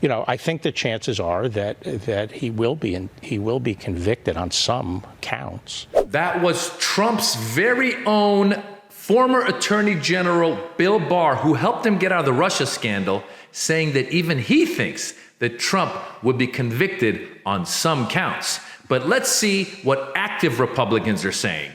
I think the chances are that he will be convicted on some counts. That was Trump's very own former Attorney General Bill Barr, who helped him get out of the Russia scandal, saying that even he thinks that Trump would be convicted on some counts. But let's see what active Republicans are saying.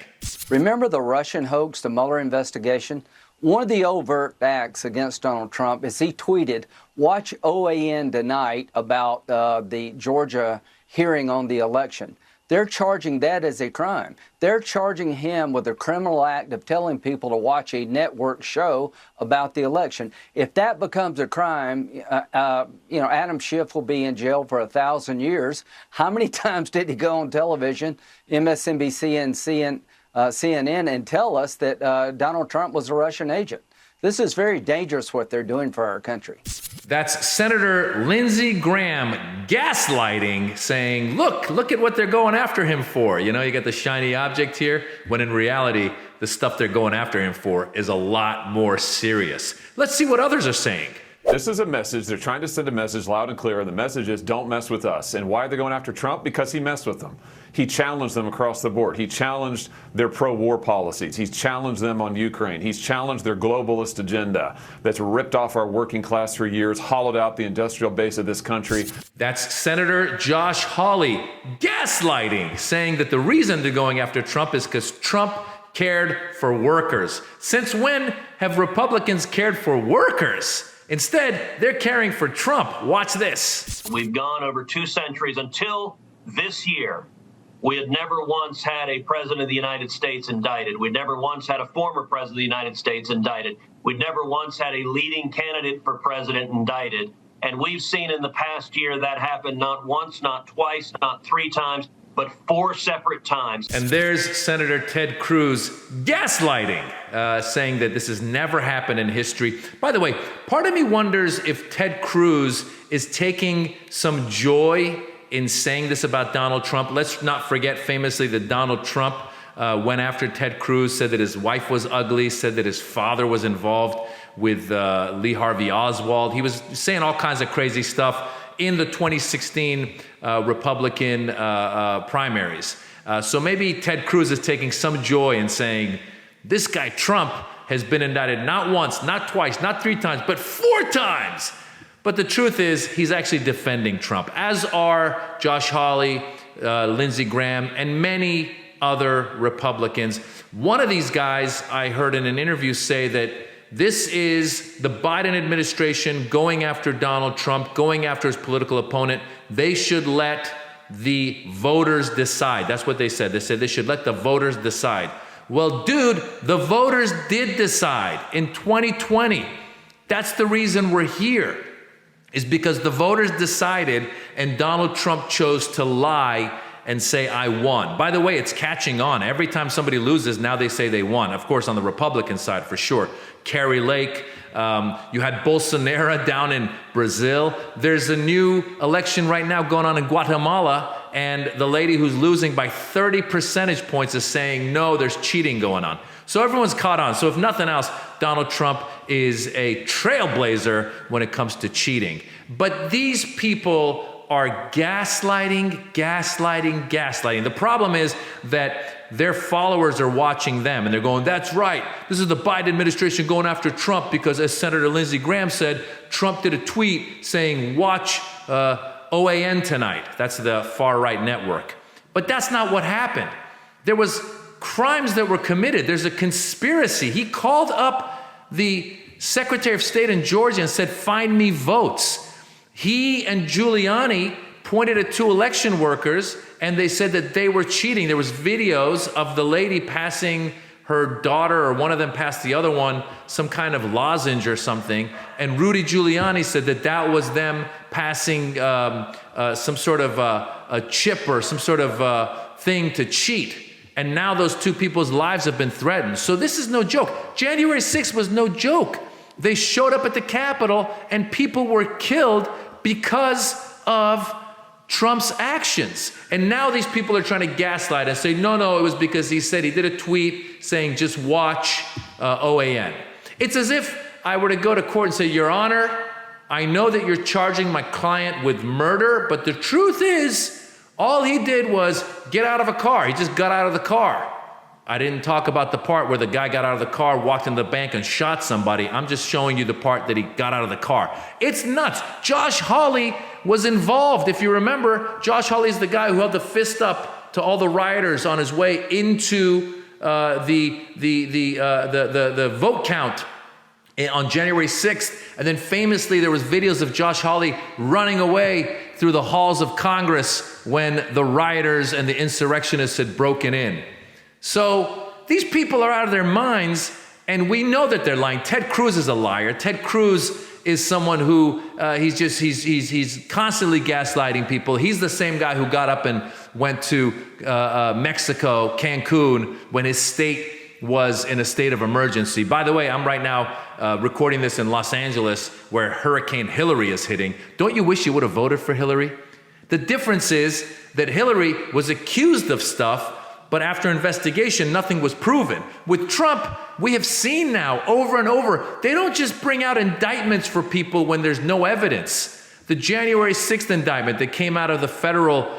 Remember the Russian hoax, the Mueller investigation? One of the overt acts against Donald Trump is he tweeted, "Watch OAN tonight," about the Georgia hearing on the election. They're charging that as a crime. They're charging him with a criminal act of telling people to watch a network show about the election. If that becomes a crime, Adam Schiff will be in jail for 1,000 years. How many times did he go on television, MSNBC and CNN, and tell us that Donald Trump was a Russian agent? This is very dangerous what they're doing for our country. That's Senator Lindsey Graham gaslighting, saying, look at what they're going after him for. You get the shiny object here, when in reality, the stuff they're going after him for is a lot more serious. Let's see what others are saying. This is a message. They're trying to send a message loud and clear, and the message is don't mess with us. And why are they going after Trump? Because he messed with them. He challenged them across the board. He challenged their pro-war policies. He's challenged them on Ukraine. He's challenged their globalist agenda that's ripped off our working class for years, hollowed out the industrial base of this country. That's Senator Josh Hawley gaslighting, saying that the reason they're going after Trump is because Trump cared for workers. Since when have Republicans cared for workers? Instead, they're caring for Trump. Watch this. We've gone over 2 centuries. Until this year, we had never once had a president of the United States indicted. We'd never once had a former president of the United States indicted. We'd never once had a leading candidate for president indicted. And we've seen in the past year that happen not once, not twice, not 3 times, but 4 separate times. And there's Senator Ted Cruz gaslighting, saying that this has never happened in history. By the way, part of me wonders if Ted Cruz is taking some joy in saying this about Donald Trump. Let's not forget famously that Donald Trump went after Ted Cruz, said that his wife was ugly, said that his father was involved with Lee Harvey Oswald. He was saying all kinds of crazy stuff in the 2016 Republican primaries. So maybe Ted Cruz is taking some joy in saying, this guy Trump has been indicted not once, not twice, not 3 times, but 4 times. But the truth is, he's actually defending Trump, as are Josh Hawley, Lindsey Graham, and many other Republicans. One of these guys I heard in an interview say that this is the Biden administration going after Donald Trump, going after his political opponent. They should let the voters decide. That's what they said. They said they should let the voters decide. Well, dude, the voters did decide in 2020. That's the reason we're here, is because the voters decided and Donald Trump chose to lie and say, I won. By the way, it's catching on. Every time somebody loses, now they say they won. Of course, on the Republican side, for sure. Carrie Lake, you had Bolsonaro down in Brazil. There's a new election right now going on in Guatemala, and the lady who's losing by 30 percentage points is saying, no, there's cheating going on. So everyone's caught on. So if nothing else, Donald Trump is a trailblazer when it comes to cheating. But these people are gaslighting. The problem is that their followers are watching them and they're going, that's right. This is the Biden administration going after Trump because, as Senator Lindsey Graham said, Trump did a tweet saying, watch OAN tonight. That's the far-right network. But that's not what happened. There was crimes that were committed. There's a conspiracy. He called up the Secretary of State in Georgia and said, find me votes. He and Giuliani pointed at 2 election workers and they said that they were cheating. There was videos of the lady passing her daughter, or one of them passed the other one, some kind of lozenge or something. And Rudy Giuliani said that that was them passing some sort of a chip or some sort of thing to cheat. And now those 2 people's lives have been threatened. So this is no joke. January 6th was no joke. They showed up at the Capitol and people were killed because of Trump's actions. And now these people are trying to gaslight and say, no, it was because he said, he did a tweet saying, just watch OAN. It's as if I were to go to court and say, Your Honor, I know that you're charging my client with murder, but the truth is, all he did was get out of a car. He just got out of the car. I didn't talk about the part where the guy got out of the car, walked into the bank and shot somebody. I'm just showing you the part that he got out of the car. It's nuts. Josh Hawley was involved. If you remember, Josh Hawley is the guy who held the fist up to all the rioters on his way into the vote count on January 6th. And then famously, there was videos of Josh Hawley running away through the halls of Congress when the rioters and the insurrectionists had broken in. So these people are out of their minds, and we know that they're lying. Ted Cruz is a liar. Ted Cruz is someone who he's constantly gaslighting people. He's the same guy who got up and went to Mexico, Cancun, when his state was in a state of emergency. By the way, I'm right now recording this in Los Angeles, where Hurricane Hillary is hitting. Don't you wish you would have voted for Hillary? The difference is that Hillary was accused of stuff, but after investigation, nothing was proven. With Trump, we have seen now over and over, they don't just bring out indictments for people when there's no evidence. The January 6th indictment that came out of the federal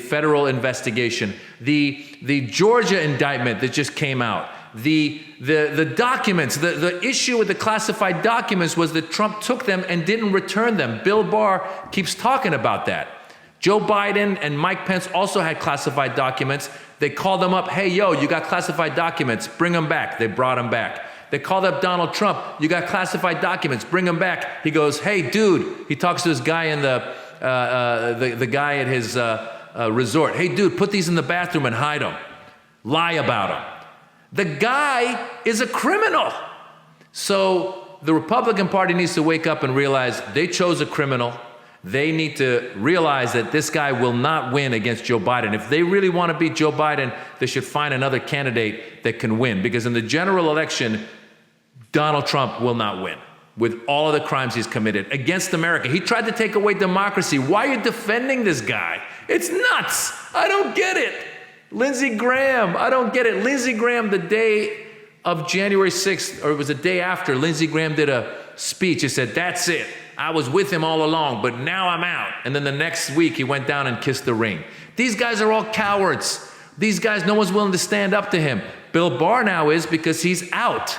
federal investigation, the Georgia indictment that just came out, the documents, the issue with the classified documents was that Trump took them and didn't return them. Bill Barr keeps talking about that. Joe Biden and Mike Pence also had classified documents. They called them up, hey, yo, you got classified documents, bring them back. They brought them back. They called up Donald Trump, you got classified documents, bring them back. He goes, hey, dude, he talks to this guy in the guy at his resort. Hey, dude, put these in the bathroom and hide them. Lie about them. The guy is a criminal. So the Republican Party needs to wake up and realize they chose a criminal. They need to realize that this guy will not win against Joe Biden. If they really want to beat Joe Biden, they should find another candidate that can win. Because in the general election, Donald Trump will not win with all of the crimes he's committed against America. He tried to take away democracy. Why are you defending this guy? It's nuts. I don't get it. Lindsey Graham, I don't get it. Lindsey Graham, the day of January 6th, or it was the day after, Lindsey Graham did a speech. He said, that's it. I was with him all along, but now I'm out. And then the next week, he went down and kissed the ring. These guys are all cowards. These guys, no one's willing to stand up to him. Bill Barr now is because he's out.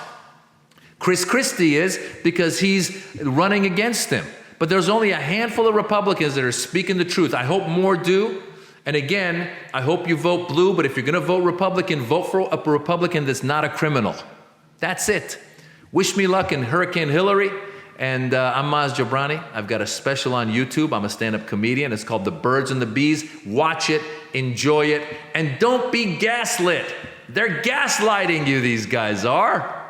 Chris Christie is because he's running against him. But there's only a handful of Republicans that are speaking the truth. I hope more do. And again, I hope you vote blue, but if you're going to vote Republican, vote for a Republican that's not a criminal. That's it. Wish me luck in Hurricane Hillary. And I'm Maz Jobrani. I've got a special on YouTube. I'm a stand-up comedian. It's called The Birds and the Bees. Watch it, enjoy it, and don't be gaslit. They're gaslighting you, these guys are.